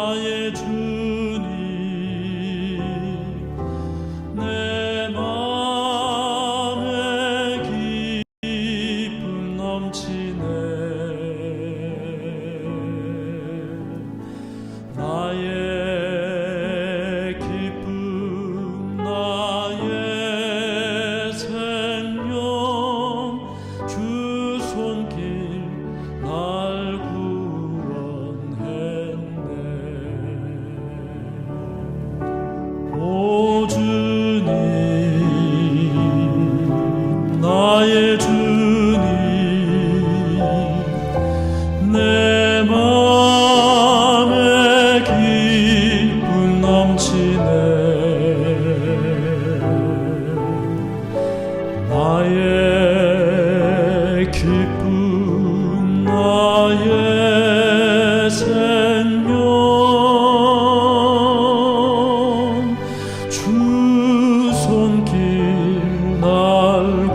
나의 주님 내 맘에 기쁨 넘치네 나의 기쁨 나의 생명 주 손길 날 구원했네 오 주님 나의 주님 내 맘에 기쁨 넘치네 나의 기쁨 나의 생명 주 손길 날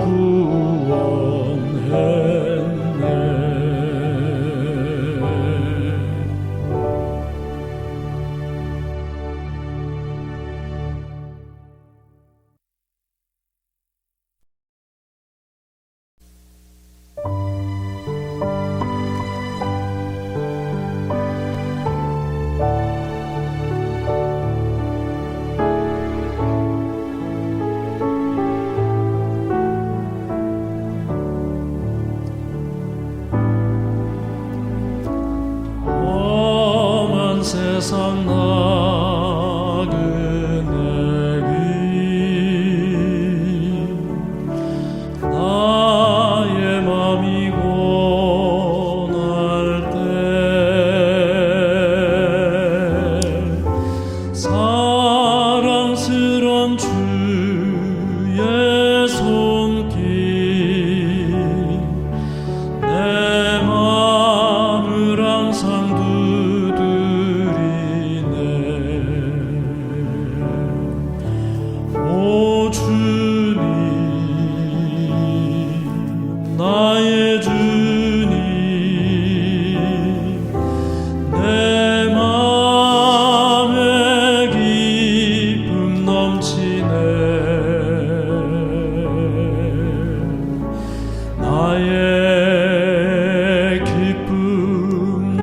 험한 세상 나그네의 나의 맘이 고날 때 사랑스런 주의 손길 내 맘을 항상 두드리네 오 주님 나의 주님 내 맘에 기쁨 넘치네 나의 기쁨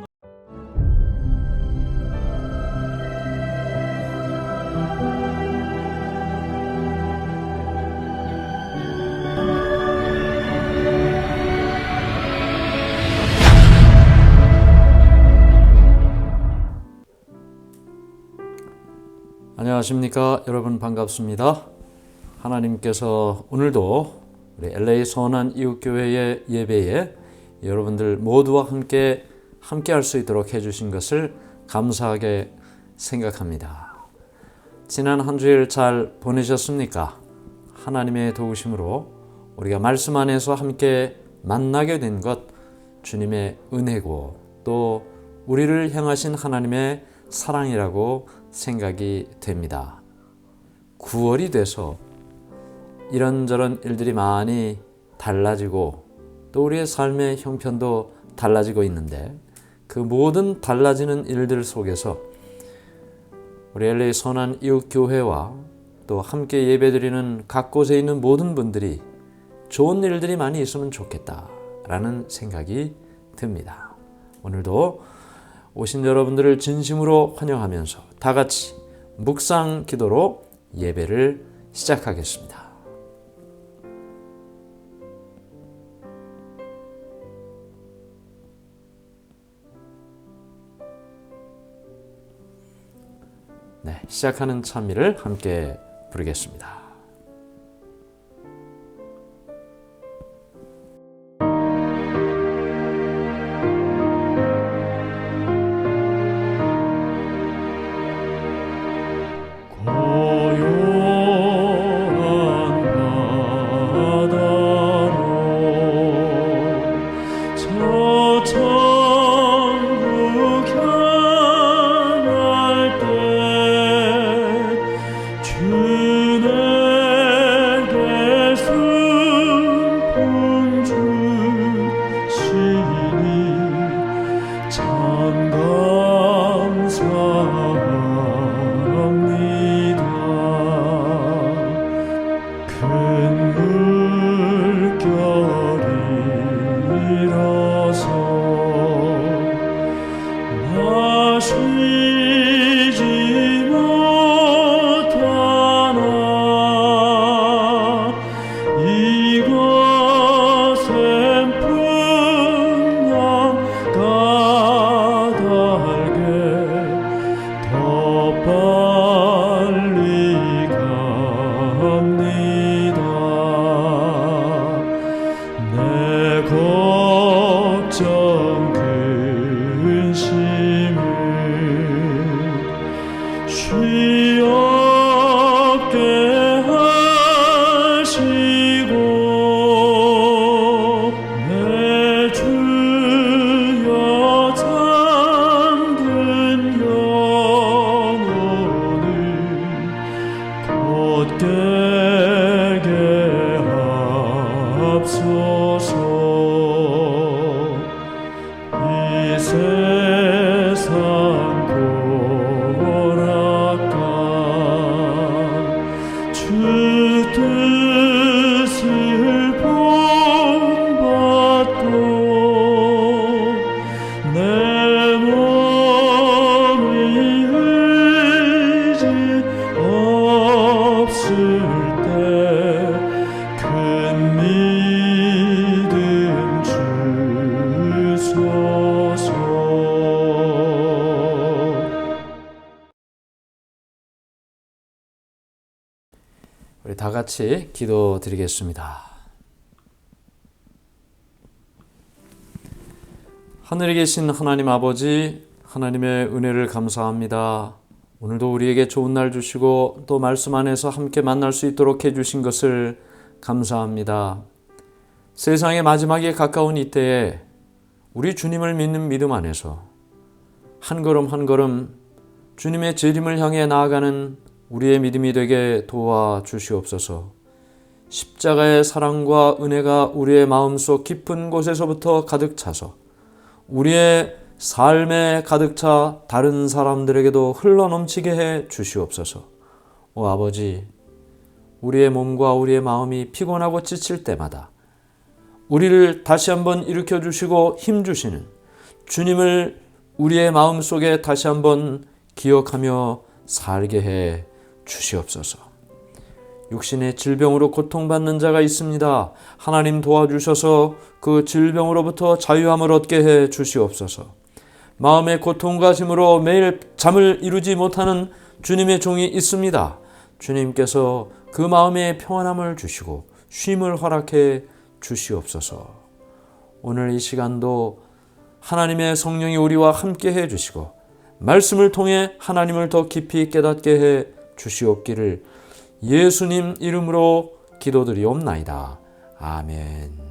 안녕하십니까 여러분 반갑습니다. 하나님께서 오늘도 우리 LA 선한 이웃교회의 예배에 여러분들 모두와 함께 할 수 있도록 해주신 것을 감사하게 생각합니다. 지난 한 주일 잘 보내셨습니까? 하나님의 도우심으로 우리가 말씀 안에서 함께 만나게 된 것 주님의 은혜고 또 우리를 향하신 하나님의 사랑이라고 생각이 됩니다. 9월이 돼서 이런저런 일들이 많이 달라지고 또 우리의 삶의 형편도 달라지고 있는데 그 모든 달라지는 일들 속에서 우리 LA 선한 이웃교회와 또 함께 예배드리는 각 곳에 있는 모든 분들이 좋은 일들이 많이 있으면 좋겠다라는 생각이 듭니다. 오늘도 오신 여러분들을 진심으로 환영하면서 다 같이 묵상 기도로 예배를 시작하겠습니다. 네, 시작하는 찬미를 함께 부르겠습니다. 참 감사하네 하시지 못하나 이것은 풍랑 까닭에 더 빨리 갑니다. 내 걱정 근심을 쉬 없게 하시고 내 주여 잠든 영혼을 곧게 하옵소서. 이 세상 고락과 주 뜻을 본받고 내 몸이 의지 없을 때 큰 믿음 주소서. 우리 다 같이 기도드리겠습니다. 하늘에 계신 하나님 아버지, 하나님의 은혜를 감사합니다. 오늘도 우리에게 좋은 날 주시고 또 말씀 안에서 함께 만날 수 있도록 해주신 것을 감사합니다. 세상의 마지막에 가까운 이때에 우리 주님을 믿는 믿음 안에서 한 걸음 한 걸음 주님의 재림을 향해 나아가는 우리의 믿음이 되게 도와주시옵소서. 십자가의 사랑과 은혜가 우리의 마음속 깊은 곳에서부터 가득 차서 우리의 삶에 가득 차 다른 사람들에게도 흘러넘치게 해 주시옵소서. 오 아버지, 우리의 몸과 우리의 마음이 피곤하고 지칠 때마다 우리를 다시 한번 일으켜 주시고 힘 주시는 주님을 우리의 마음속에 다시 한번 기억하며 살게 해 주시옵소서. 육신의 질병으로 고통받는 자가 있습니다. 하나님 도와주셔서 그 질병으로부터 자유함을 얻게 해 주시옵소서. 마음의 고통과 짐으로 매일 잠을 이루지 못하는 주님의 종이 있습니다. 주님께서 그 마음에 평안함을 주시고 쉼을 허락해 주시옵소서. 오늘 이 시간도 하나님의 성령이 우리와 함께 해 주시고 말씀을 통해 하나님을 더 깊이 깨닫게 해 주시옵기를 예수님 이름으로 기도드리옵나이다. 아멘.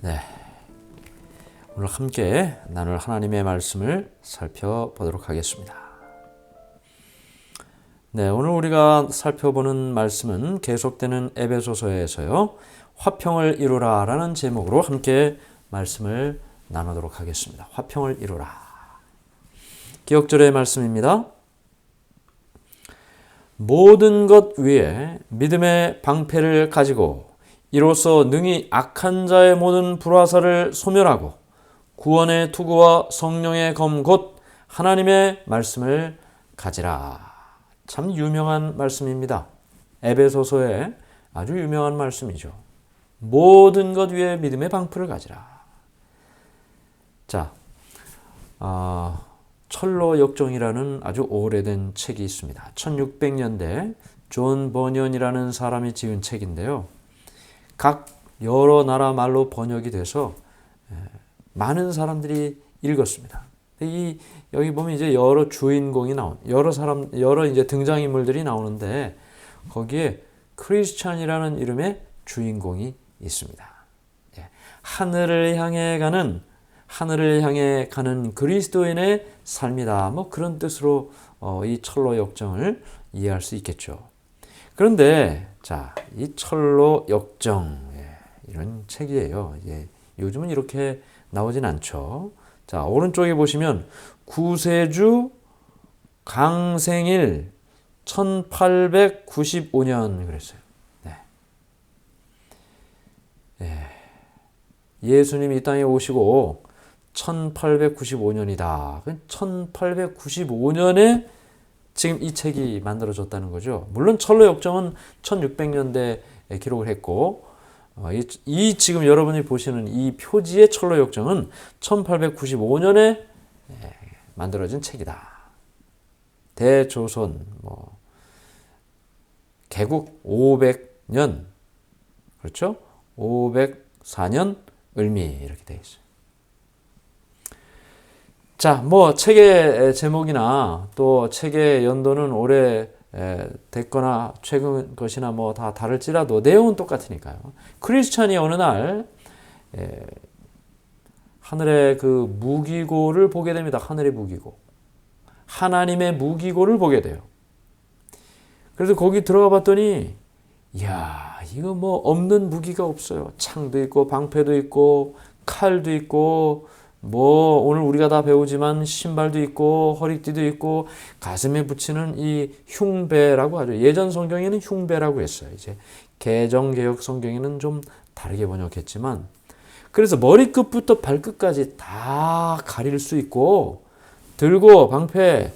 네, 오늘 함께 나눌 하나님의 말씀을 살펴보도록 하겠습니다. 네, 오늘 우리가 살펴보는 말씀은 계속되는 에베소서에서요, 화평을 이루라 라는 제목으로 함께 말씀을 나누도록 하겠습니다. 화평을 이루라. 기억절의 말씀입니다. 모든 것 위에 믿음의 방패를 가지고 이로써 능히 악한 자의 모든 불화살을 소멸하고 구원의 투구와 성령의 검 곧 하나님의 말씀을 가지라. 참 유명한 말씀입니다. 에베소서의 아주 유명한 말씀이죠. 모든 것 위에 믿음의 방패를 가지라. 자, 철로 역정이라는 아주 오래된 책이 있습니다. 1600년대 존 버년이라는 사람이 지은 책인데요. 각 여러 나라 말로 번역이 돼서 많은 사람들이 읽었습니다. 여기 보면 이제 여러 주인공이 여러 이제 등장인물들이 나오는데 거기에 크리스찬이라는 이름의 주인공이 있습니다. 하늘을 향해 가는 그리스도인의 삶이다. 뭐 그런 뜻으로 이 철로 역정을 이해할 수 있겠죠. 그런데 자, 이 철로 역정 이런 책이에요. 요즘은 이렇게 나오진 않죠. 자, 오른쪽에 보시면 구세주 강생일 1895년 그랬어요. 예수님이 이 땅에 오시고 1895년이다. 1895년에 지금 이 책이 만들어졌다는 거죠. 물론 철로 역정은 1600년대에 기록을 했고 이 지금 여러분이 보시는 이 표지의 철로 역정은 1895년에 만들어진 책이다. 대조선 개국 500년 그렇죠? 504년 을미 이렇게 되어 있어요. 자, 책의 제목이나 또 책의 연도는 오래 됐거나 최근 것이나 다 다를지라도 내용은 똑같으니까요. 크리스찬이 어느 날 하늘의 그 무기고를 보게 됩니다. 하늘의 무기고. 하나님의 무기고를 보게 돼요. 그래서 거기 들어가 봤더니 이야, 이거 없는 무기가 없어요. 창도 있고 방패도 있고 칼도 있고 오늘 우리가 다 배우지만 신발도 있고 허리띠도 있고 가슴에 붙이는 이 흉배라고 하죠. 예전 성경에는 흉배라고 했어요. 이제 개정개혁 성경에는 좀 다르게 번역했지만 그래서 머리끝부터 발끝까지 다 가릴 수 있고 들고 방패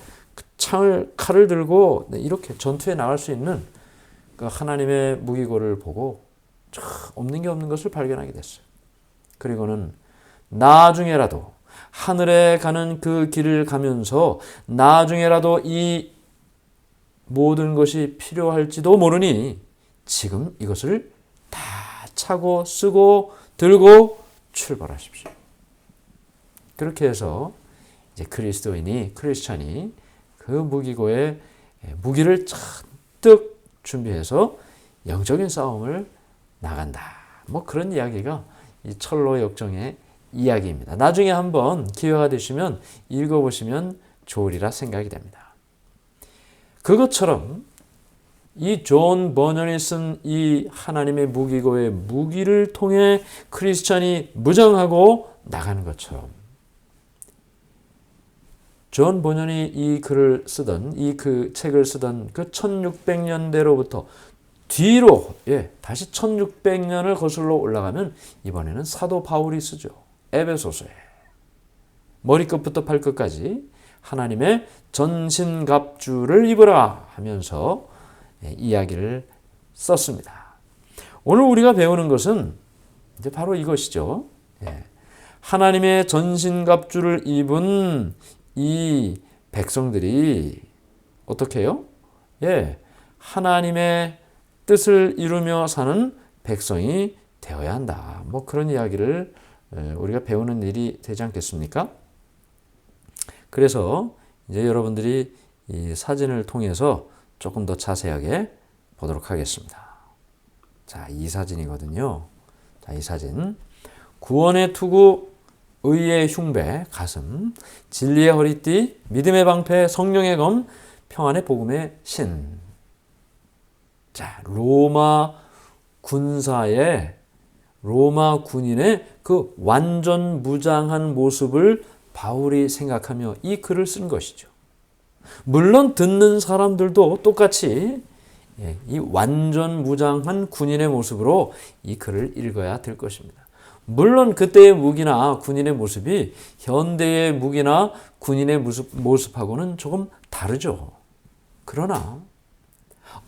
칼을 들고 이렇게 전투에 나갈 수 있는 그 하나님의 무기고를 보고 없는 게 없는 것을 발견하게 됐어요. 그리고는 나중에라도 하늘에 가는 그 길을 가면서 나중에라도 이 모든 것이 필요할지도 모르니 지금 이것을 다 차고 쓰고 들고 출발하십시오. 그렇게 해서 이제 크리스찬이 그 무기고의 무기를 잔뜩 준비해서 영적인 싸움을 나간다. 그런 이야기가 이 철로 역정의 이야기입니다. 나중에 한번 기회가 되시면 읽어보시면 좋으리라 생각이 됩니다. 그것처럼 이 존 버년이 쓴 이 하나님의 무기고의 무기를 통해 크리스찬이 무장하고 나가는 것처럼 존 버년이 이 글을 쓰던 그 책을 쓰던 그 1600년대로부터 뒤로 다시 1600년을 거슬러 올라가면 이번에는 사도 바울이 쓰죠. 에베소서에 머리끝부터 발끝까지 하나님의 전신갑주를 입으라 하면서 이야기를 썼습니다. 오늘 우리가 배우는 것은 이제 바로 이것이죠. 하나님의 전신갑주를 입은 이 백성들이 어떻게 해요? 하나님의 뜻을 이루며 사는 백성이 되어야 한다. 그런 이야기를 우리가 배우는 일이 되지 않겠습니까? 그래서 이제 여러분들이 이 사진을 통해서 조금 더 자세하게 보도록 하겠습니다. 자, 이 사진이거든요. 자, 이 사진. 구원의 투구, 의의 흉배, 가슴, 진리의 허리띠, 믿음의 방패, 성령의 검, 평안의 복음의 신. 자, 로마 군인의 그 완전 무장한 모습을 바울이 생각하며 이 글을 쓴 것이죠. 물론 듣는 사람들도 똑같이 이 완전 무장한 군인의 모습으로 이 글을 읽어야 될 것입니다. 물론 그때의 무기나 군인의 모습이 현대의 무기나 군인의 모습하고는 조금 다르죠. 그러나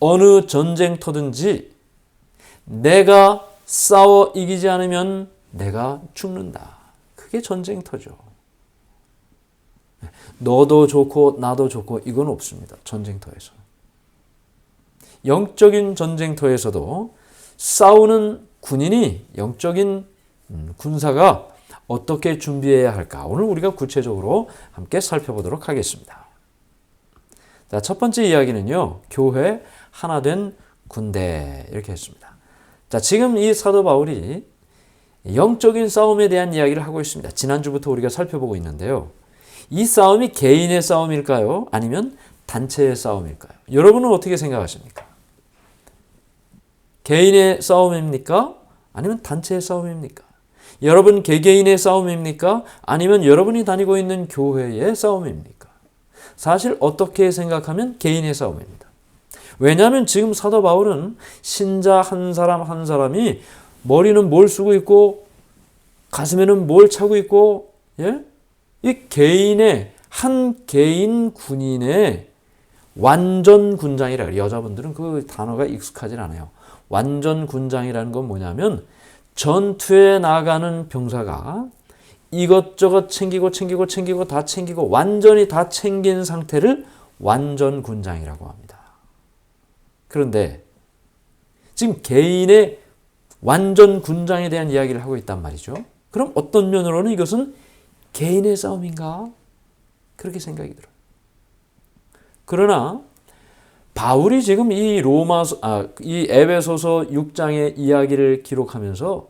어느 전쟁터든지 내가 싸워 이기지 않으면 내가 죽는다. 그게 전쟁터죠. 너도 좋고 나도 좋고 이건 없습니다. 전쟁터에서. 영적인 전쟁터에서도 싸우는 군인이 영적인 군사가 어떻게 준비해야 할까? 오늘 우리가 구체적으로 함께 살펴보도록 하겠습니다. 자, 첫 번째 이야기는요. 교회 하나 된 군대 이렇게 했습니다. 자, 지금 이 사도 바울이 영적인 싸움에 대한 이야기를 하고 있습니다. 지난주부터 우리가 살펴보고 있는데요. 이 싸움이 개인의 싸움일까요? 아니면 단체의 싸움일까요? 여러분은 어떻게 생각하십니까? 개인의 싸움입니까? 아니면 단체의 싸움입니까? 여러분 개개인의 싸움입니까? 아니면 여러분이 다니고 있는 교회의 싸움입니까? 사실 어떻게 생각하면 개인의 싸움입니다. 왜냐하면 지금 사도 바울은 신자 한 사람 한 사람이 머리는 뭘 쓰고 있고 가슴에는 뭘 차고 있고, 예? 이 개인의, 한 개인 군인의 완전 군장이라 그래요. 여자분들은 그 단어가 익숙하진 않아요. 완전 군장이라는 건 뭐냐면 전투에 나가는 병사가 이것저것 챙기고 다 챙기고 완전히 다 챙긴 상태를 완전 군장이라고 합니다. 그런데 지금 개인의 완전 군장에 대한 이야기를 하고 있단 말이죠. 그럼 어떤 면으로는 이것은 개인의 싸움인가? 그렇게 생각이 들어요. 그러나 바울이 지금 이 에베소서 6장의 이야기를 기록하면서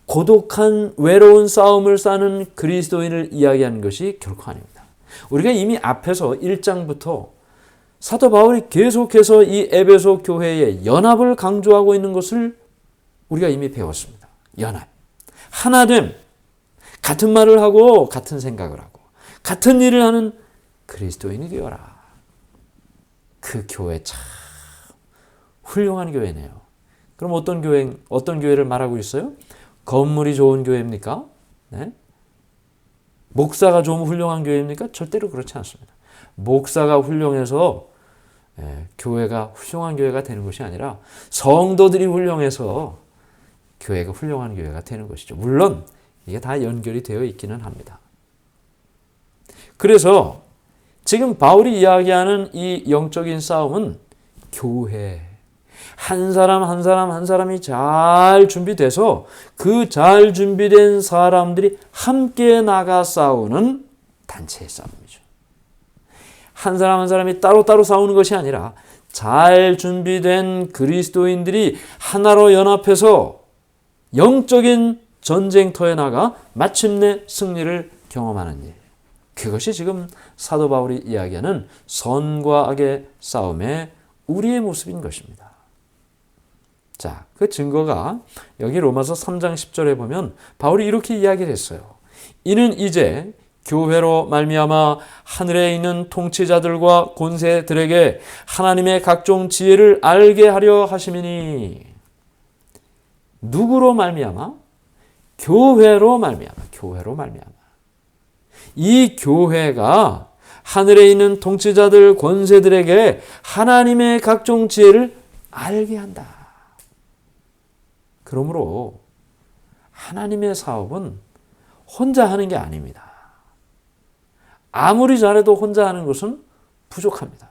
고독한 외로운 싸움을 싸는 그리스도인을 이야기하는 것이 결코 아닙니다. 우리가 이미 앞에서 1장부터 사도 바울이 계속해서 이 에베소 교회의 연합을 강조하고 있는 것을 우리가 이미 배웠습니다. 연합. 하나됨. 같은 말을 하고 같은 생각을 하고 같은 일을 하는 그리스도인이 되어라. 그 교회 참 훌륭한 교회네요. 그럼 어떤 교회를 말하고 있어요? 건물이 좋은 교회입니까? 네? 목사가 좀 훌륭한 교회입니까? 절대로 그렇지 않습니다. 목사가 훌륭해서 교회가 훌륭한 교회가 되는 것이 아니라 성도들이 훌륭해서 교회가 훌륭한 교회가 되는 것이죠. 물론 이게 다 연결이 되어 있기는 합니다. 그래서 지금 바울이 이야기하는 이 영적인 싸움은 교회, 한 사람이 잘 준비돼서 그 잘 준비된 사람들이 함께 나가 싸우는 단체의 싸움이죠. 한 사람이 따로따로 싸우는 것이 아니라 잘 준비된 그리스도인들이 하나로 연합해서 영적인 전쟁터에 나가 마침내 승리를 경험하는 일. 그것이 지금 사도 바울이 이야기하는 선과 악의 싸움의 우리의 모습인 것입니다. 자, 그 증거가 여기 로마서 3장 10절에 보면 바울이 이렇게 이야기를 했어요. 이는 이제 교회로 말미암아 하늘에 있는 통치자들과 권세들에게 하나님의 각종 지혜를 알게 하려 하심이니. 누구로 말미암아? 교회로 말미암아. 이 교회가 하늘에 있는 통치자들, 권세들에게 하나님의 각종 지혜를 알게 한다. 그러므로 하나님의 사업은 혼자 하는 게 아닙니다. 아무리 잘해도 혼자 하는 것은 부족합니다.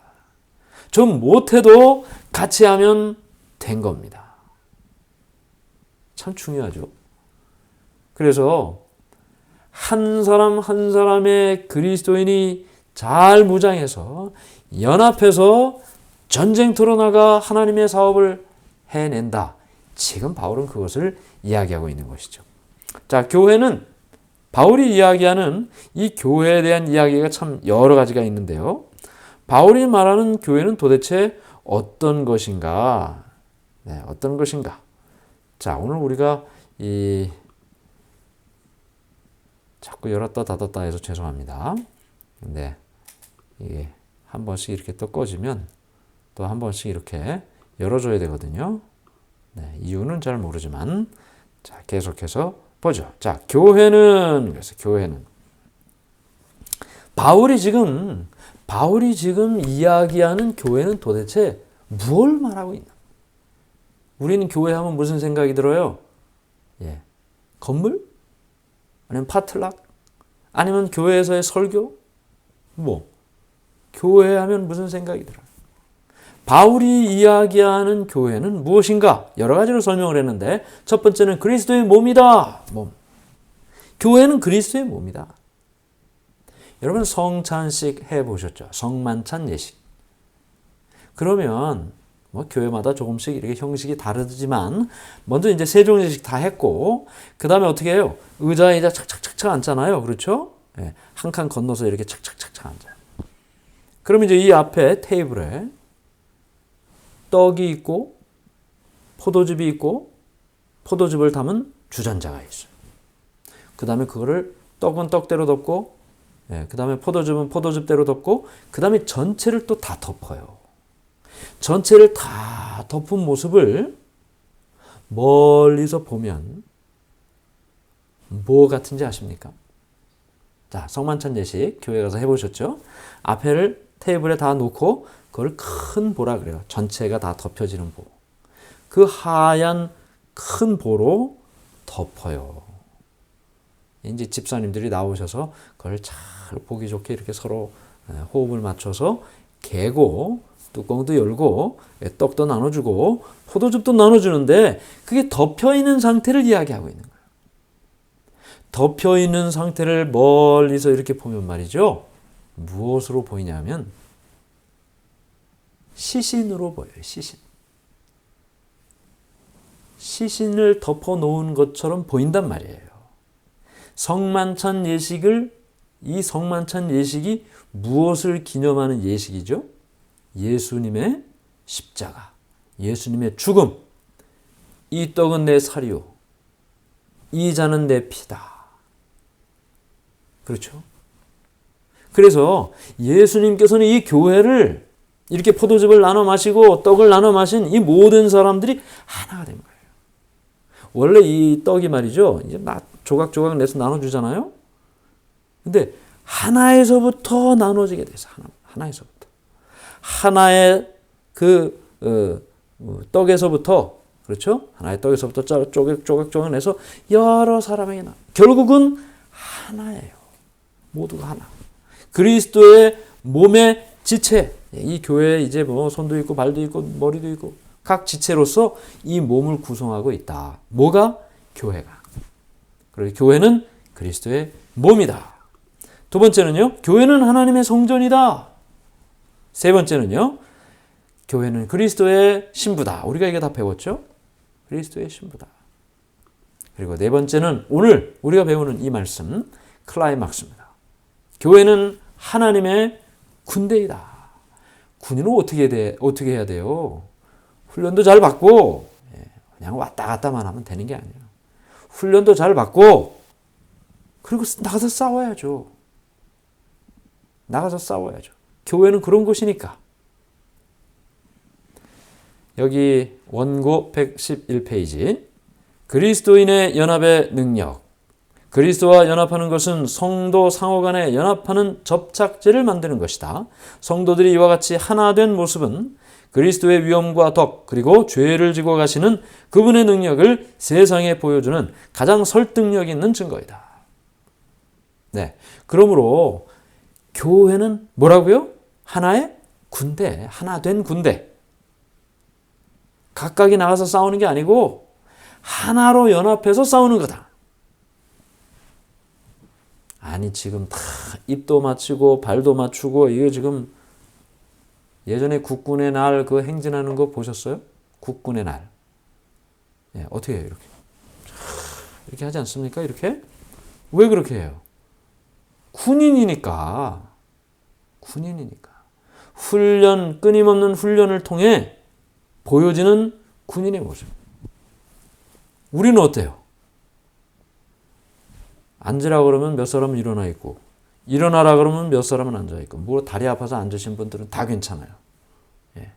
좀 못해도 같이 하면 된 겁니다. 참 중요하죠. 그래서 한 사람의 그리스도인이 잘 무장해서 연합해서 전쟁터로 나가 하나님의 사업을 해낸다. 지금 바울은 그것을 이야기하고 있는 것이죠. 자, 교회는 바울이 이야기하는 이 교회에 대한 이야기가 참 여러 가지가 있는데요. 바울이 말하는 교회는 도대체 어떤 것인가? 네, 어떤 것인가? 자, 오늘 우리가 자꾸 열었다 닫았다 해서 죄송합니다. 근데 이게 한 번씩 이렇게 또 꺼지면 또 한 번씩 이렇게 열어줘야 되거든요. 네, 이유는 잘 모르지만 자, 계속해서 보죠. 자, 교회는 바울이 지금 이야기하는 교회는 도대체 뭘 말하고 있나? 우리는 교회 하면 무슨 생각이 들어요? 예. 건물? 아니면 파틀락? 아니면 교회에서의 설교? 교회 하면 무슨 생각이 들어요? 바울이 이야기하는 교회는 무엇인가? 여러 가지로 설명을 했는데 첫 번째는 그리스도의 몸이다. 교회는 그리스도의 몸이다. 여러분 성찬식 해보셨죠? 성만찬 예식. 그러면 교회마다 조금씩 이렇게 형식이 다르지만 먼저 이제 세종예식 다 했고 그 다음에 어떻게 해요? 의자에 착착착착 앉잖아요. 그렇죠? 네, 한 칸 건너서 이렇게 착착착착 앉아요. 그럼 이제 이 앞에 테이블에 떡이 있고 포도즙이 있고 포도즙을 담은 주전자가 있어요. 그 다음에 그거를 떡은 떡대로 덮고 그 다음에 포도즙은 포도즙대로 덮고 그 다음에 전체를 또 다 덮어요. 전체를 다 덮은 모습을 멀리서 보면 뭐 같은지 아십니까? 자, 성만찬 예식 교회 가서 해보셨죠? 앞에를 테이블에 다 놓고 그걸 큰 보라 그래요. 전체가 다 덮여지는 보. 그 하얀 큰 보로 덮어요. 이제 집사님들이 나오셔서 그걸 잘 보기 좋게 이렇게 서로 호흡을 맞춰서 개고 뚜껑도 열고 떡도 나눠주고 포도즙도 나눠주는데 그게 덮여있는 상태를 이야기하고 있는 거예요. 덮여있는 상태를 멀리서 이렇게 보면 말이죠. 무엇으로 보이냐면 시신으로 보여요. 시신. 시신을 덮어놓은 것처럼 보인단 말이에요. 성만찬 예식을 이 성만찬 예식이 무엇을 기념하는 예식이죠? 예수님의 십자가, 예수님의 죽음. 이 떡은 내 살이요, 이 잔은 내 피다. 그렇죠? 그래서 예수님께서는 이 교회를 이렇게 포도즙을 나눠 마시고 떡을 나눠 마신 이 모든 사람들이 하나가 된 거예요. 원래 이 떡이 말이죠, 이제 조각조각 내서 나눠주잖아요. 근데 하나에서부터 나눠지게 돼서 하나에서부터 하나의 떡에서부터, 그렇죠? 하나의 떡에서부터 조각조각 내서 여러 사람에게 결국은 하나예요. 모두가 하나. 그리스도의 몸의 지체. 이 교회에 이제 뭐 손도 있고 발도 있고 머리도 있고 각 지체로서 이 몸을 구성하고 있다. 뭐가? 교회가. 그리고 교회는 그리스도의 몸이다. 두 번째는요, 교회는 하나님의 성전이다. 세 번째는요, 교회는 그리스도의 신부다. 우리가 이게 다 배웠죠? 그리스도의 신부다. 그리고 네 번째는 오늘 우리가 배우는 이 말씀, 클라이막스입니다. 교회는 하나님의 군대이다. 군인은 어떻게 해야 돼요? 훈련도 잘 받고 그냥 왔다 갔다만 하면 되는 게 아니에요. 훈련도 잘 받고 그리고 나가서 싸워야죠. 나가서 싸워야죠. 교회는 그런 곳이니까. 여기 원고 111페이지. 그리스도인의 연합의 능력. 그리스도와 연합하는 것은 성도 상호 간에 연합하는 접착제를 만드는 것이다. 성도들이 이와 같이 하나 된 모습은 그리스도의 위엄과 덕, 그리고 죄를 지고 가시는 그분의 능력을 세상에 보여주는 가장 설득력 있는 증거이다. 네. 그러므로 교회는 뭐라고요? 하나의 군대, 하나 된 군대. 각각이 나가서 싸우는 게 아니고 하나로 연합해서 싸우는 거다. 아니 지금 다 입도 맞추고 발도 맞추고 이게 지금 예전에 국군의 날 그 행진하는 거 보셨어요? 국군의 날. 네, 어떻게 해요? 이렇게 하지 않습니까? 이렇게? 왜 그렇게 해요? 군인이니까. 훈련, 끊임없는 훈련을 통해 보여지는 군인의 모습. 우리는 어때요? 앉으라 그러면 몇 사람은 일어나 있고, 일어나라 그러면 몇 사람은 앉아 있고, 뭐 다리 아파서 앉으신 분들은 다 괜찮아요. 예.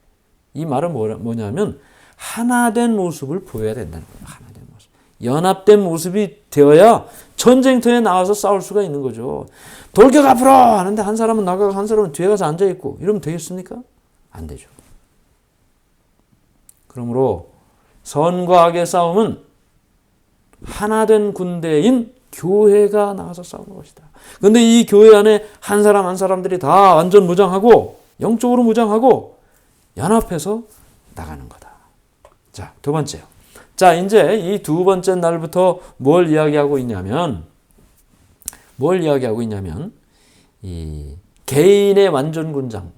이 말은 뭐냐면 하나된 모습을 보여야 된다는 거예요. 하나된 모습. 연합된 모습이 되어야 전쟁터에 나와서 싸울 수가 있는 거죠. 돌격 앞으로 하는데 한 사람은 나가고 한 사람은 뒤에 가서 앉아 있고 이러면 되겠습니까? 안 되죠. 그러므로 선과 악의 싸움은 하나된 군대인 교회가 나가서 싸우는 것이다. 그런데 이 교회 안에 한 사람 한 사람들이 다 완전 무장하고 영적으로 무장하고 연합해서 나가는 거다. 자, 두 번째요. 자, 이제 이 두 번째 날부터 뭘 이야기하고 있냐면 이 개인의 완전 군장,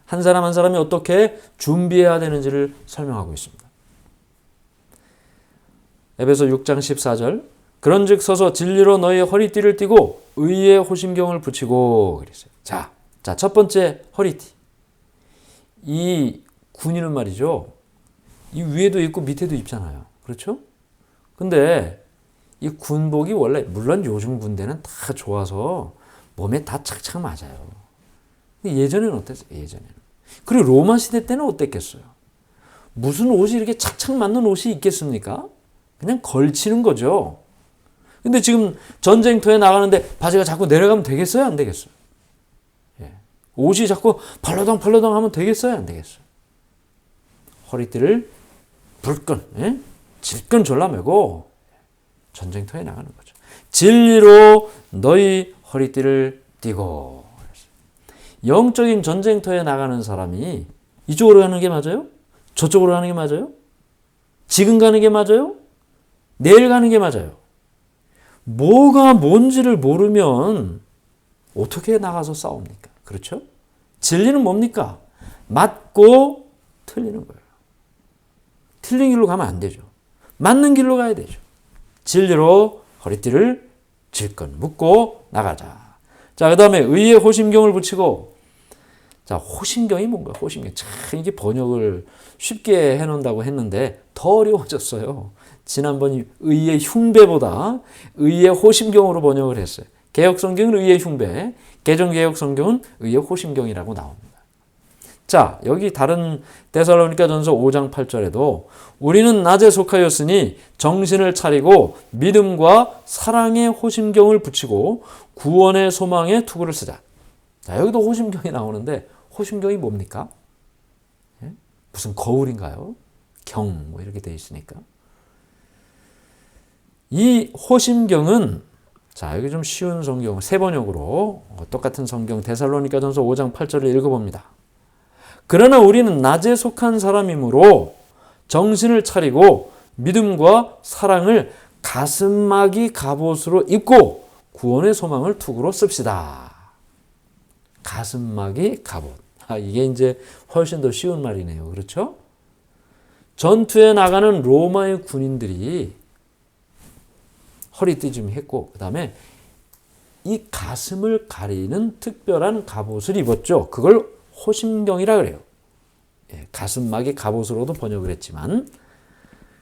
한 사람 한 사람이 어떻게 준비해야 되는지를 설명하고 있습니다. 에베소 6장 14절. 그런즉 서서 진리로 너희의 허리띠를 띠고 의의 호심경을 붙이고 그랬어요. 자, 첫 번째 허리띠. 이 군인은 말이죠. 이 위에도 입고 밑에도 입잖아요. 그렇죠? 근데 이 군복이 원래 물론 요즘 군대는 다 좋아서 몸에 다 착착 맞아요. 예전에는 어땠어요? 예전에는. 그리고 로마 시대 때는 어땠겠어요? 무슨 옷이 이렇게 착착 맞는 옷이 있겠습니까? 그냥 걸치는 거죠. 근데 지금 전쟁터에 나가는데 바지가 자꾸 내려가면 되겠어요? 안 되겠어요? 예. 옷이 자꾸 벌러덩 하면 되겠어요? 안 되겠어요? 허리띠를 불끈, 예? 질끈 졸라매고 전쟁터에 나가는 거죠. 진리로 너희 허리띠를 띠고. 영적인 전쟁터에 나가는 사람이 이쪽으로 가는 게 맞아요? 저쪽으로 가는 게 맞아요? 지금 가는 게 맞아요? 내일 가는 게 맞아요? 뭐가 뭔지를 모르면 어떻게 나가서 싸웁니까? 그렇죠? 진리는 뭡니까? 맞고 틀리는 거예요. 틀린 길로 가면 안 되죠. 맞는 길로 가야 되죠. 진리로 허리띠를 질끈 묶고 나가자. 자, 그 다음에 의의 호심경을 붙이고. 자, 호심경이 뭔가? 호심경. 참 이게 번역을 쉽게 해놓는다고 했는데 더 어려워졌어요. 지난번 의의 흉배보다 의의 호심경으로 번역을 했어요. 개역성경은 의의 흉배, 개정개역성경은 의의 호심경이라고 나옵니다. 자, 여기 다른 데살로니가전서 5장 8절에도 우리는 낮에 속하였으니 정신을 차리고 믿음과 사랑의 호심경을 붙이고 구원의 소망의 투구를 쓰자. 자, 여기도 호심경이 나오는데 호심경이 뭡니까? 예? 무슨 거울인가요? 경, 뭐 이렇게 되어 있으니까. 이 호심경은, 자, 여기 좀 쉬운 성경, 세 번역으로 똑같은 성경 데살로니가전서 5장 8절을 읽어봅니다. 그러나 우리는 낮에 속한 사람이므로 정신을 차리고 믿음과 사랑을 가슴막이 갑옷으로 입고 구원의 소망을 투구로 씁시다. 가슴막이 갑옷. 이게 이제 훨씬 더 쉬운 말이네요. 그렇죠? 전투에 나가는 로마의 군인들이 허리띠 좀 했고, 그 다음에 이 가슴을 가리는 특별한 갑옷을 입었죠. 그걸 호심경이라 그래요. 예, 가슴막이 갑옷으로도 번역을 했지만,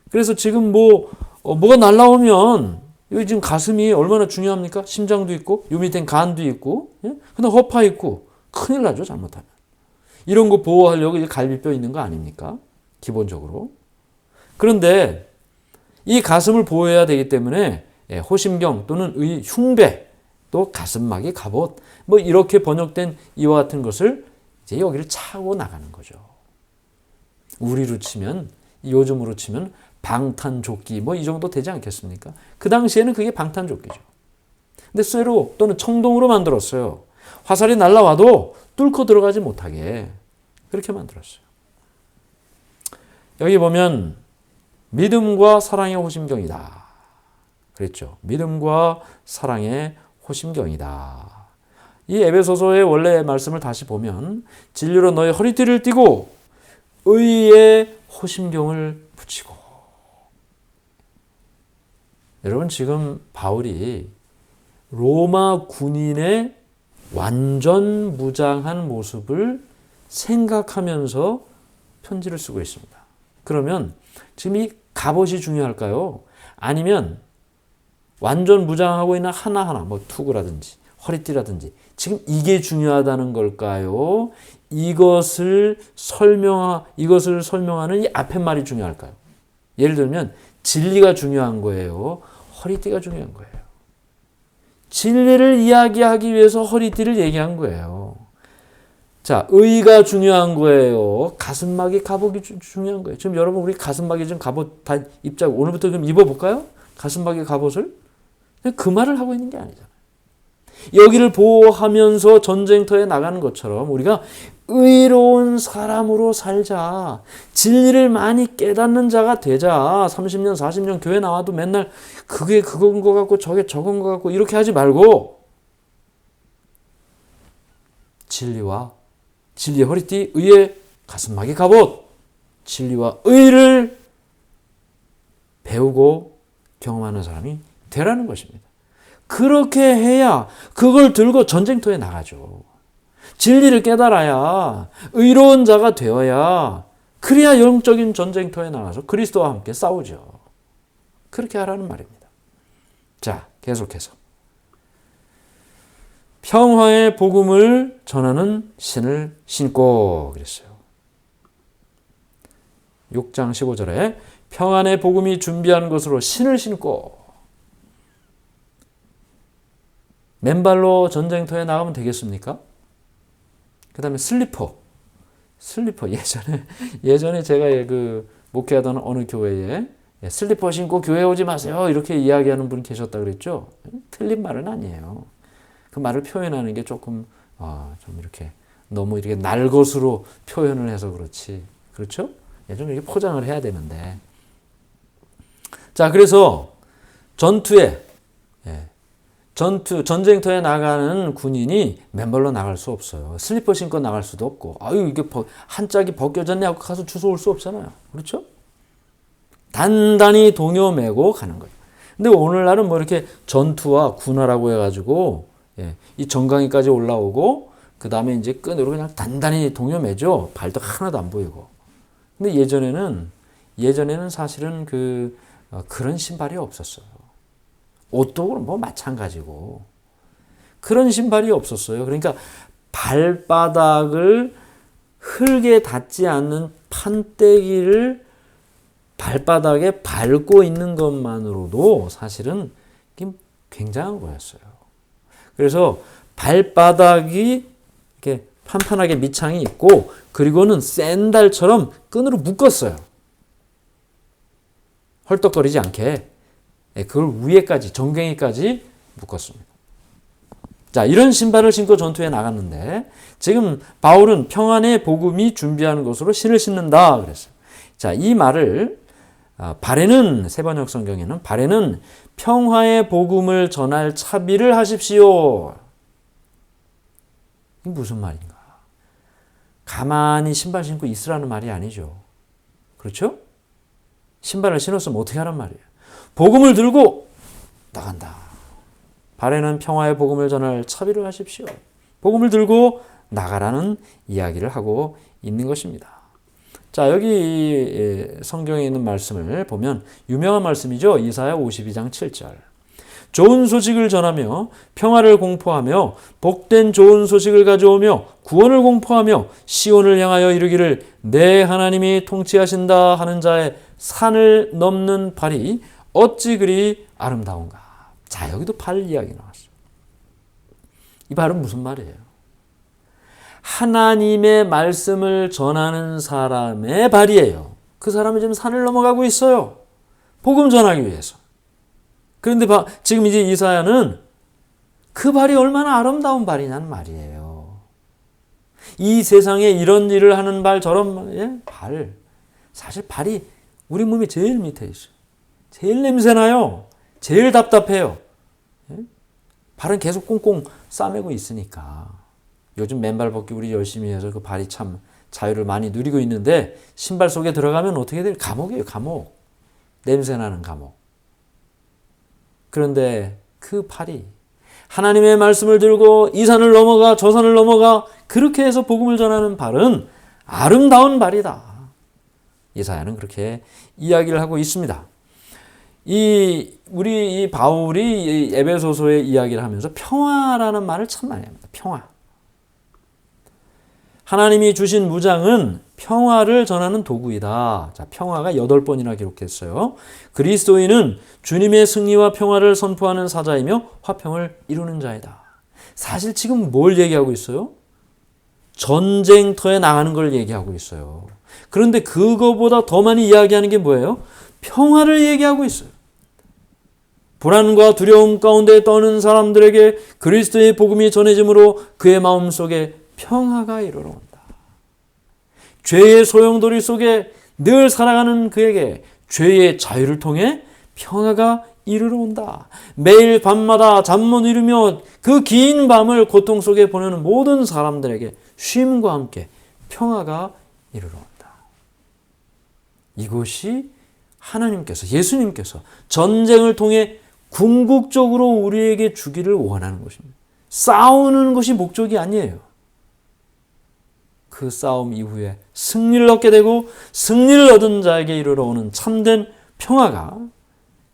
그래서 지금 뭐가 날라오면 여기 지금 가슴이 얼마나 중요합니까? 심장도 있고, 요 밑엔 간도 있고, 예? 근데 허파 있고, 큰일 나죠, 잘못하면. 이런 거 보호하려고 갈비뼈 있는 거 아닙니까? 기본적으로. 그런데 이 가슴을 보호해야 되기 때문에 호심경 또는 의 흉배, 또 가슴막이 갑옷, 뭐 이렇게 번역된 이와 같은 것을 이제 여기를 차고 나가는 거죠. 우리로 치면, 요즘으로 치면 방탄조끼 뭐 이 정도 되지 않겠습니까? 그 당시에는 그게 방탄조끼죠. 근데 쇠로 또는 청동으로 만들었어요. 화살이 날라와도 뚫고 들어가지 못하게 그렇게 만들었어요. 여기 보면 믿음과 사랑의 호심경이다. 그랬죠. 믿음과 사랑의 호심경이다. 이 에베소서의 원래 말씀을 다시 보면 진리로 너의 허리띠를 띠고 의의 호심경을 붙이고. 여러분 지금 바울이 로마 군인의 완전 무장한 모습을 생각하면서 편지를 쓰고 있습니다. 그러면 지금 이 갑옷이 중요할까요? 아니면 완전 무장하고 있는 하나하나, 뭐 투구라든지 허리띠라든지 지금 이게 중요하다는 걸까요? 이것을 설명하는 이 앞에 말이 중요할까요? 예를 들면 진리가 중요한 거예요? 허리띠가 중요한 거예요? 진리를 이야기하기 위해서 허리띠를 얘기한 거예요. 자, 의가 중요한 거예요? 가슴막이 갑옷이 중요한 거예요? 지금 여러분 우리 가슴막이 좀 갑옷 다 입자고 오늘부터 좀 입어볼까요? 가슴막이 갑옷을? 그 말을 하고 있는 게 아니잖아요. 여기를 보호하면서 전쟁터에 나가는 것처럼 우리가 의로운 사람으로 살자. 진리를 많이 깨닫는 자가 되자. 30년, 40년 교회 나와도 맨날 그게 그건 것 같고 저게 저건 것 같고 이렇게 하지 말고 진리의 허리띠, 의의 가슴막이 갑옷. 진리와 의를 배우고 경험하는 사람이 되라는 것입니다. 그렇게 해야 그걸 들고 전쟁터에 나가죠. 진리를 깨달아야 의로운 자가 되어야 그래야 영적인 전쟁터에 나가서 그리스도와 함께 싸우죠. 그렇게 하라는 말입니다. 자, 계속해서 평화의 복음을 전하는 신을 신고 그랬어요. 6장 15절에 평안의 복음이 준비한 것으로 신을 신고. 맨발로 전쟁터에 나가면 되겠습니까? 그 다음에 슬리퍼 예전에 제가 그 목회하던 어느 교회에 슬리퍼 신고 교회 오지 마세요 이렇게 이야기하는 분이 계셨다 그랬죠. 틀린 말은 아니에요. 그 말을 표현하는 게 조금 좀 이렇게 너무 이렇게 날 것으로 표현을 해서 그렇지, 그렇죠? 좀 이렇게 포장을 해야 되는데. 자, 그래서 전쟁터에 나가는 군인이 맨발로 나갈 수 없어요. 슬리퍼 신고 나갈 수도 없고, 이게 한 짝이 벗겨졌네 하고 가서 주워올 수 없잖아요. 그렇죠? 단단히 동요 메고 가는 거예요. 근데 오늘날은 뭐 이렇게 전투와 군화라고 해가지고, 이 정강이까지 올라오고, 그 다음에 이제 끈으로 그냥 단단히 동요 매죠. 발도 하나도 안 보이고. 근데 예전에는 사실은 그런 신발이 없었어요. 옷도 뭐 마찬가지고 그런 신발이 없었어요. 그러니까 발바닥을 흙에 닿지 않는 판때기를 발바닥에 밟고 있는 것만으로도 사실은 굉장한 거였어요. 그래서 발바닥이 이렇게 판판하게 밑창이 있고, 그리고는 샌들처럼 끈으로 묶었어요. 헐떡거리지 않게. 그걸 위에까지, 정갱이까지 묶었습니다. 자, 이런 신발을 신고 전투에 나갔는데, 지금 바울은 평안의 복음이 준비하는 것으로 신을 신는다 그랬어요. 자, 이 말을 발에는, 세번역 성경에는 발에는 평화의 복음을 전할 차비를 하십시오. 이게 무슨 말인가? 가만히 신발 신고 있으라는 말이 아니죠. 그렇죠? 신발을 신었으면 어떻게 하란 말이에요? 복음을 들고 나간다. 발에는 평화의 복음을 전할 차비를 하십시오. 복음을 들고 나가라는 이야기를 하고 있는 것입니다. 자, 여기 성경에 있는 말씀을 보면 유명한 말씀이죠. 이사야 52장 7절. 좋은 소식을 전하며 평화를 공포하며 복된 좋은 소식을 가져오며 구원을 공포하며 시온을 향하여 이르기를 내 하나님이 통치하신다 하는 자의 산을 넘는 발이 어찌 그리 아름다운가. 자, 여기도 발 이야기 나왔어요. 이 발은 무슨 말이에요? 하나님의 말씀을 전하는 사람의 발이에요. 그 사람이 지금 산을 넘어가고 있어요. 복음 전하기 위해서. 그런데 지금 이제 이사야는 그 발이 얼마나 아름다운 발이냐는 말이에요. 이 세상에 이런 일을 하는 발, 저런 발. 사실 발이 우리 몸이 제일 밑에 있어요. 제일 냄새나요. 제일 답답해요. 발은 계속 꽁꽁 싸매고 있으니까. 요즘 맨발 벗기 우리 열심히 해서 그 발이 참 자유를 많이 누리고 있는데, 신발 속에 들어가면 어떻게 돼요? 감옥이에요, 감옥. 냄새나는 감옥. 그런데 그 발이 하나님의 말씀을 들고 이 산을 넘어가 저 산을 넘어가 그렇게 해서 복음을 전하는 발은 아름다운 발이다. 이사야는 그렇게 이야기를 하고 있습니다. 우리 이 바울이 에베소서의 이야기를 하면서 평화라는 말을 참 많이 합니다. 평화. 하나님이 주신 무장은 평화를 전하는 도구이다. 자, 평화가 8번이나 기록했어요. 그리스도인은 주님의 승리와 평화를 선포하는 사자이며 화평을 이루는 자이다. 사실 지금 뭘 얘기하고 있어요? 전쟁터에 나가는 걸 얘기하고 있어요. 그런데 그거보다 더 많이 이야기하는 게 뭐예요? 평화를 얘기하고 있어요. 불안과 두려움 가운데 떠는 사람들에게 그리스도의 복음이 전해짐으로 그의 마음속에 평화가 이르러온다. 죄의 소용돌이 속에 늘 살아가는 그에게 죄의 자유를 통해 평화가 이르러온다. 매일 밤마다 잠 못 이루며 그 긴 밤을 고통 속에 보내는 모든 사람들에게 쉼과 함께 평화가 이르러온다. 이것이 하나님께서, 예수님께서 전쟁을 통해 궁극적으로 우리에게 주기를 원하는 것입니다. 싸우는 것이 목적이 아니에요. 그 싸움 이후에 승리를 얻게 되고 승리를 얻은 자에게 이르러오는 참된 평화가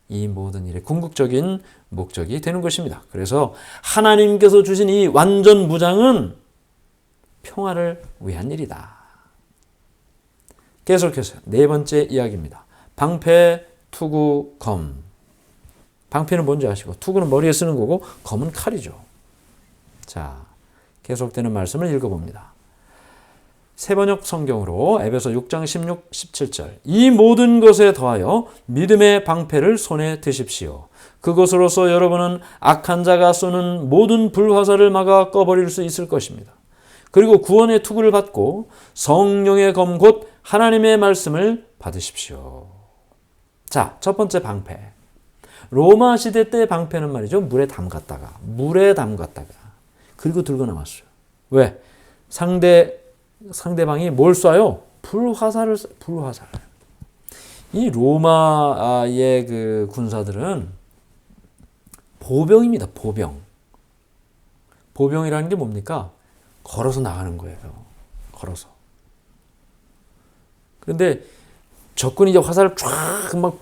이 모든 일의 궁극적인 목적이 되는 것입니다. 그래서 하나님께서 주신 이 완전 무장은 평화를 위한 일이다. 계속해서 네 번째 이야기입니다. 방패, 투구, 검. 방패는 뭔지 아시고 투구는 머리에 쓰는 거고 검은 칼이죠. 자, 계속되는 말씀을 읽어봅니다. 세번역 성경으로 에베소 6장 16, 17절. 이 모든 것에 더하여 믿음의 방패를 손에 드십시오. 그것으로서 여러분은 악한 자가 쏘는 모든 불화살을 막아 꺼버릴 수 있을 것입니다. 그리고 구원의 투구를 받고 성령의 검 곧 하나님의 말씀을 받으십시오. 자, 첫 번째 방패. 로마 시대 때 방패는 말이죠. 물에 담갔다가 그리고 들고 나왔어요. 왜? 상대방이 뭘 쏴요? 불화살을. 이 로마의 그 군사들은 보병입니다. 보병이라는 게 뭡니까? 걸어서 나가는 거예요. 걸어서. 그런데 적군이 이제 화살을 쫙 막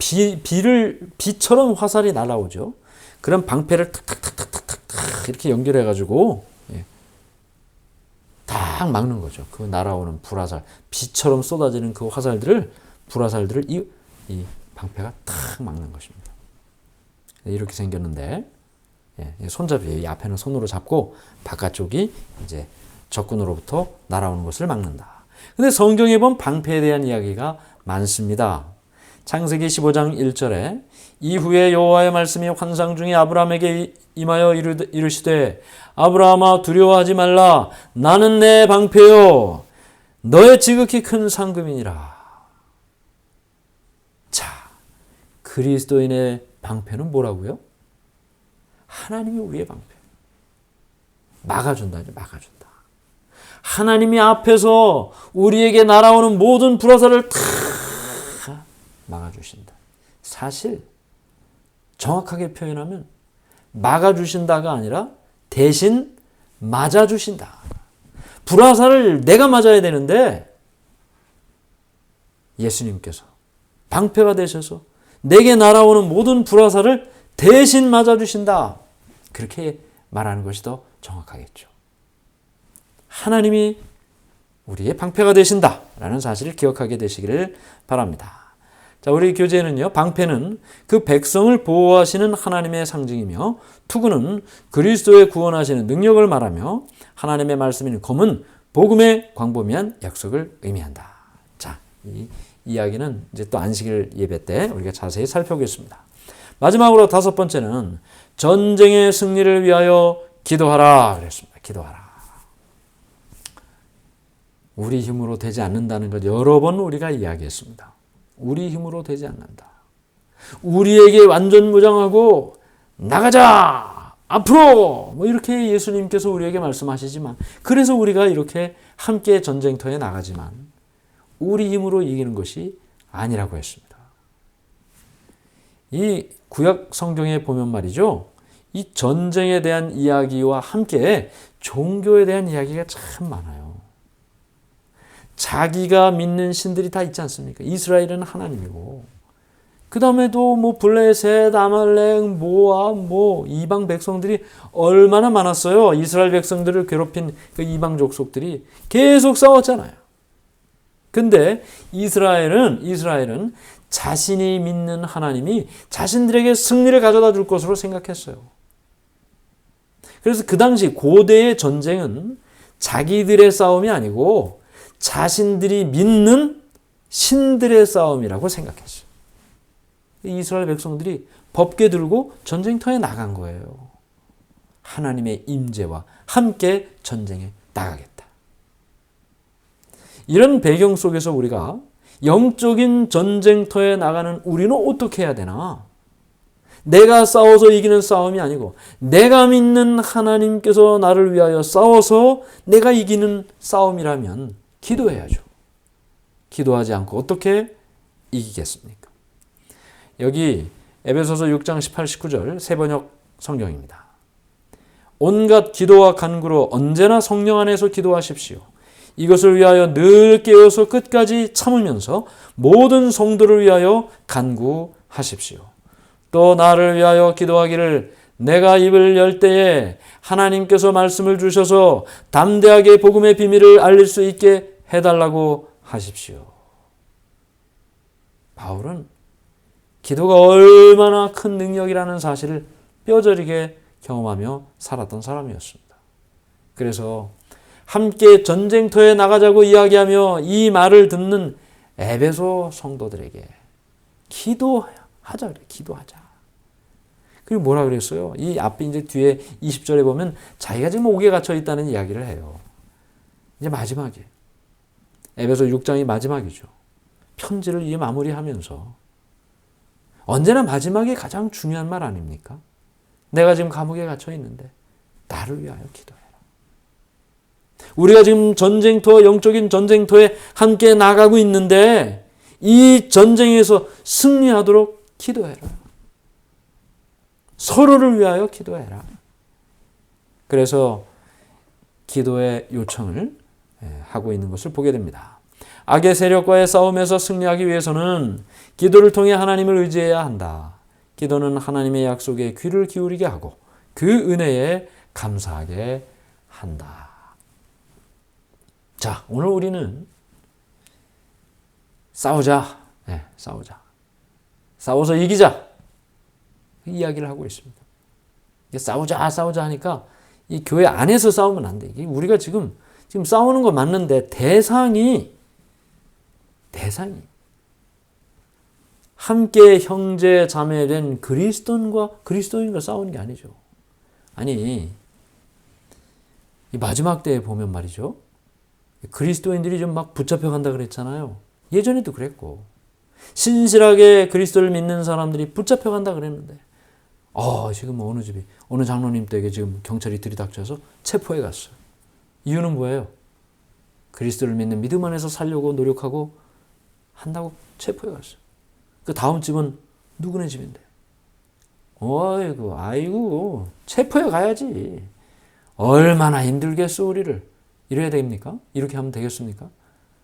비처럼 화살이 날아오죠. 그런 방패를 탁탁탁탁탁탁 이렇게 연결해 가지고 딱 막는 거죠. 그 날아오는 불화살, 비처럼 쏟아지는 그 불화살들을 이 방패가 탁 막는 것입니다. 이렇게 생겼는데 손잡이, 이 앞에는 손으로 잡고 바깥쪽이 이제 적군으로부터 날아오는 것을 막는다. 근데 성경에 보면 방패에 대한 이야기가 많습니다. 창세기 15장 1절에 이후에 여호와의 말씀이 환상 중에 아브라함에게 임하여 이르시되 아브라함아 두려워하지 말라 나는 내 방패요 너의 지극히 큰 상급이니라. 자, 그리스도인의 방패는 뭐라고요? 하나님이 우리의 방패. 막아준다. 하나님이 앞에서 우리에게 날아오는 모든 불화살을 다 막아주신다. 사실 정확하게 표현하면 막아주신다가 아니라 대신 맞아주신다. 불화살을 내가 맞아야 되는데 예수님께서 방패가 되셔서 내게 날아오는 모든 불화살을 대신 맞아주신다. 그렇게 말하는 것이 더 정확하겠죠. 하나님이 우리의 방패가 되신다라는 사실을 기억하게 되시기를 바랍니다. 자, 우리 교재는요, 방패는 그 백성을 보호하시는 하나님의 상징이며 투구는 그리스도의 구원하시는 능력을 말하며 하나님의 말씀인 검은 복음의 광범위한 약속을 의미한다. 자, 이 이야기는 이제 또 안식일 예배 때 우리가 자세히 살펴보겠습니다. 마지막으로 다섯 번째는 전쟁의 승리를 위하여 기도하라 그랬습니다. 기도하라. 우리 힘으로 되지 않는다는 것 여러 번 우리가 이야기했습니다. 우리 힘으로 되지 않는다. 우리에게 완전 무장하고 나가자! 앞으로! 뭐 이렇게 예수님께서 우리에게 말씀하시지만 그래서 우리가 이렇게 함께 전쟁터에 나가지만 우리 힘으로 이기는 것이 아니라고 했습니다. 이 구약 성경에 보면 말이죠. 이 전쟁에 대한 이야기와 함께 종교에 대한 이야기가 참 많아요. 자기가 믿는 신들이 다 있지 않습니까? 이스라엘은 하나님이고 그 다음에도 뭐 블레셋, 아말렉, 모압, 이방 백성들이 얼마나 많았어요. 이스라엘 백성들을 괴롭힌 그 이방 족속들이 계속 싸웠잖아요. 근데 이스라엘은 자신이 믿는 하나님이 자신들에게 승리를 가져다 줄 것으로 생각했어요. 그래서 그 당시 고대의 전쟁은 자기들의 싸움이 아니고 자신들이 믿는 신들의 싸움이라고 생각했어요. 이스라엘 백성들이 법궤 들고 전쟁터에 나간 거예요. 하나님의 임재와 함께 전쟁에 나가겠다. 이런 배경 속에서 우리가 영적인 전쟁터에 나가는 우리는 어떻게 해야 되나? 내가 싸워서 이기는 싸움이 아니고 내가 믿는 하나님께서 나를 위하여 싸워서 내가 이기는 싸움이라면 기도해야죠. 기도하지 않고 어떻게 이기겠습니까? 여기 에베소서 6장 18, 19절 세번역 성경입니다. 온갖 기도와 간구로 언제나 성령 안에서 기도하십시오. 이것을 위하여 늘 깨어서 끝까지 참으면서 모든 성도를 위하여 간구하십시오. 또 나를 위하여 기도하기를 내가 입을 열 때에 하나님께서 말씀을 주셔서 담대하게 복음의 비밀을 알릴 수 있게 해달라고 하십시오. 바울은 기도가 얼마나 큰 능력이라는 사실을 뼈저리게 경험하며 살았던 사람이었습니다. 그래서 함께 전쟁터에 나가자고 이야기하며 이 말을 듣는 에베소 성도들에게 기도하자 그래. 기도하자. 그리고 뭐라 그랬어요? 이 앞에 이제 뒤에 20절에 보면 자기가 지금 옥에 갇혀 있다는 이야기를 해요. 이제 마지막이에요. 에베소 6장이 마지막이죠. 편지를 이 마무리하면서 언제나 마지막이 가장 중요한 말 아닙니까? 내가 지금 감옥에 갇혀 있는데 나를 위하여 기도해라. 우리가 지금 전쟁터, 영적인 전쟁터에 함께 나가고 있는데 이 전쟁에서 승리하도록 기도해라. 서로를 위하여 기도해라. 그래서 기도의 요청을 하고 있는 것을 보게 됩니다. 악의 세력과의 싸움에서 승리하기 위해서는 기도를 통해 하나님을 의지해야 한다. 기도는 하나님의 약속에 귀를 기울이게 하고 그 은혜에 감사하게 한다. 자, 오늘 우리는 싸우자. 싸우자. 싸워서 이기자. 이야기를 하고 있습니다. 싸우자 하니까 이 교회 안에서 싸우면 안 돼. 우리가 지금 싸우는 거 맞는데 대상이 함께 형제 자매된 그리스도인과 싸우는 게 아니죠. 아니, 이 마지막 때에 보면 말이죠. 그리스도인들이 좀 막 붙잡혀 간다 그랬잖아요. 예전에도 그랬고. 신실하게 그리스도를 믿는 사람들이 붙잡혀 간다 그랬는데 지금 어느 장로님 댁에 지금 경찰이 들이닥쳐서 체포해 갔어요. 이유는 뭐예요? 그리스도를 믿는 믿음 안에서 살려고 노력하고 한다고 체포해 갔어요. 그 다음 집은 누구네 집인데? 아이고, 체포해 가야지. 얼마나 힘들겠어, 우리를. 이래야 됩니까? 이렇게 하면 되겠습니까?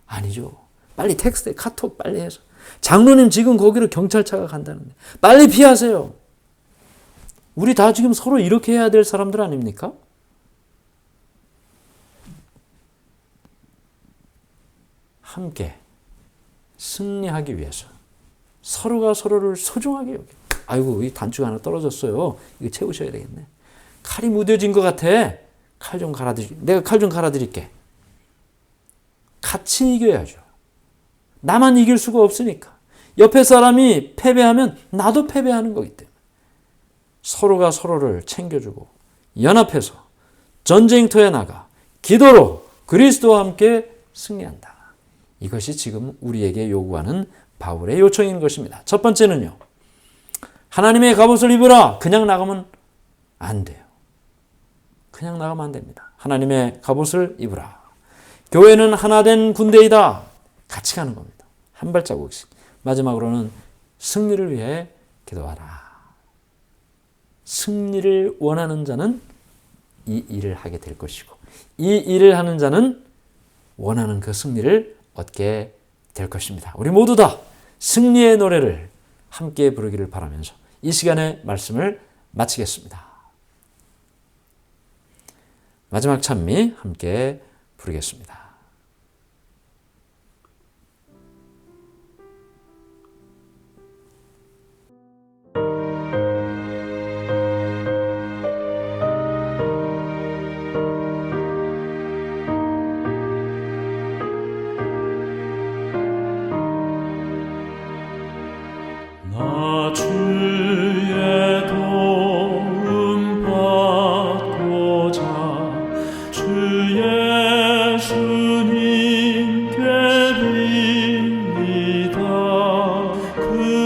아니죠. 빨리 텍스트에 카톡 빨리 해서. 장로님 지금 거기로 경찰차가 간다는데. 빨리 피하세요. 우리 다 지금 서로 이렇게 해야 될 사람들 아닙니까? 함께 승리하기 위해서 서로가 서로를 소중하게 여겨. 아이고, 이 단추가 하나 떨어졌어요. 이거 채우셔야 되겠네. 칼이 무뎌진 것 같아. 내가 칼 좀 갈아드릴게. 같이 이겨야죠. 나만 이길 수가 없으니까. 옆에 사람이 패배하면 나도 패배하는 거기 때문에. 서로가 서로를 챙겨주고 연합해서 전쟁터에 나가 기도로 그리스도와 함께 승리한다. 이것이 지금 우리에게 요구하는 바울의 요청인 것입니다. 첫 번째는요. 하나님의 갑옷을 입으라. 그냥 나가면 안 돼요. 그냥 나가면 안 됩니다. 하나님의 갑옷을 입으라. 교회는 하나된 군대이다. 같이 가는 겁니다. 한 발자국씩. 마지막으로는 승리를 위해 기도하라. 승리를 원하는 자는 이 일을 하게 될 것이고 이 일을 하는 자는 원하는 그 승리를 얻게 될 것입니다. 우리 모두 다 승리의 노래를 함께 부르기를 바라면서 이 시간의 말씀을 마치겠습니다. 마지막 찬미 함께 부르겠습니다. 나 주의 도움 받고자 주 예수님께 빕니다. 그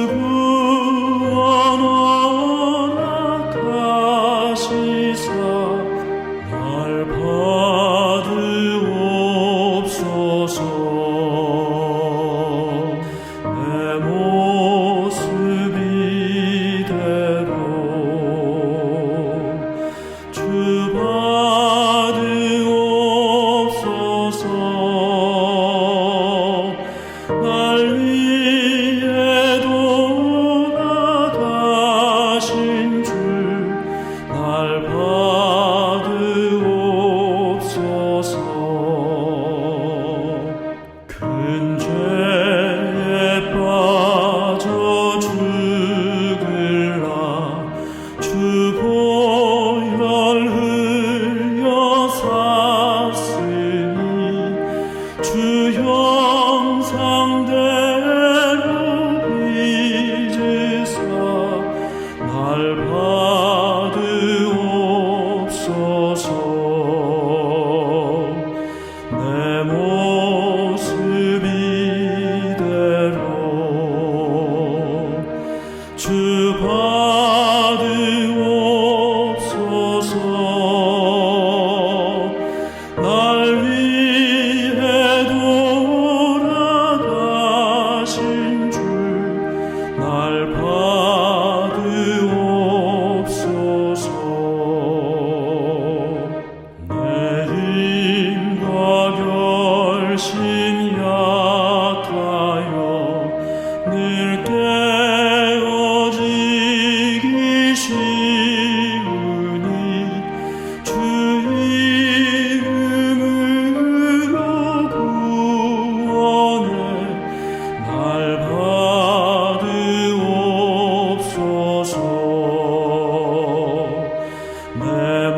구원 허락하시사 날 받으옵소서. 주 보혈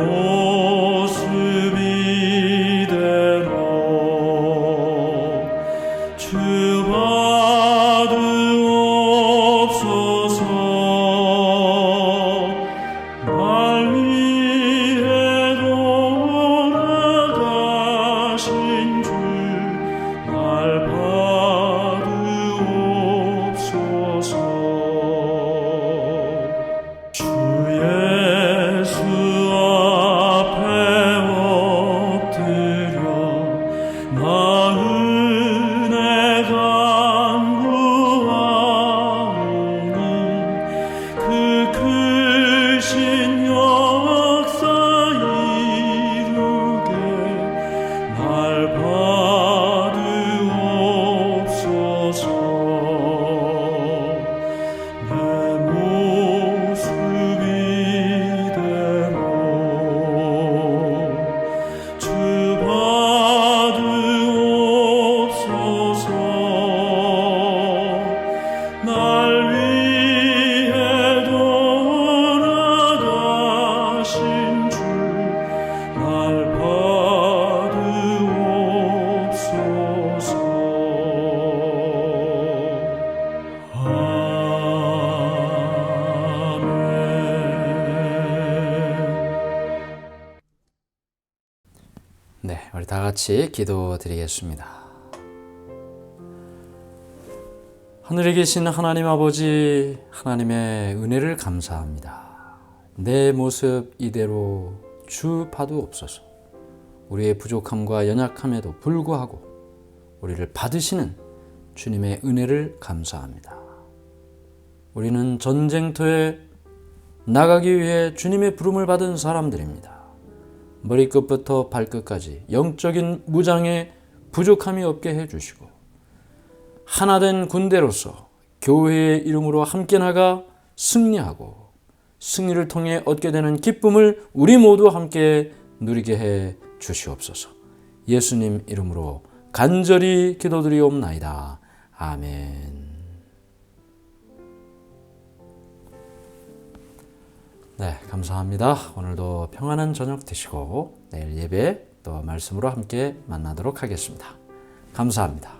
모습 이대로 주 받으옵소서. 날 위해 돌아가신 주 날 받으옵소서. 주 예수 앞에 엎드려 나 은혜 간구하오니 그 크신 역사 이루게 날 받으옵소서. 내 모습 이대로 주 받으옵소서. 날 위해 돌아가신 주 날 받으옵소서. 네, 우리 다 같이 기도드리겠습니다. 하늘에 계신 하나님 아버지, 하나님의 은혜를 감사합니다. 내 모습 이대로 주 받으옵소서. 우리의 부족함과 연약함에도 불구하고 우리를 받으시는 주님의 은혜를 감사합니다. 우리는 전쟁터에 나가기 위해 주님의 부름을 받은 사람들입니다. 머리끝부터 발끝까지 영적인 무장에 부족함이 없게 해주시고 하나된 군대로서 교회의 이름으로 함께 나가 승리하고 승리를 통해 얻게 되는 기쁨을 우리 모두 함께 누리게 해 주시옵소서. 예수님 이름으로 간절히 기도드리옵나이다. 아멘. 네, 감사합니다. 오늘도 평안한 저녁 되시고 내일 예배 또 말씀으로 함께 만나도록 하겠습니다. 감사합니다.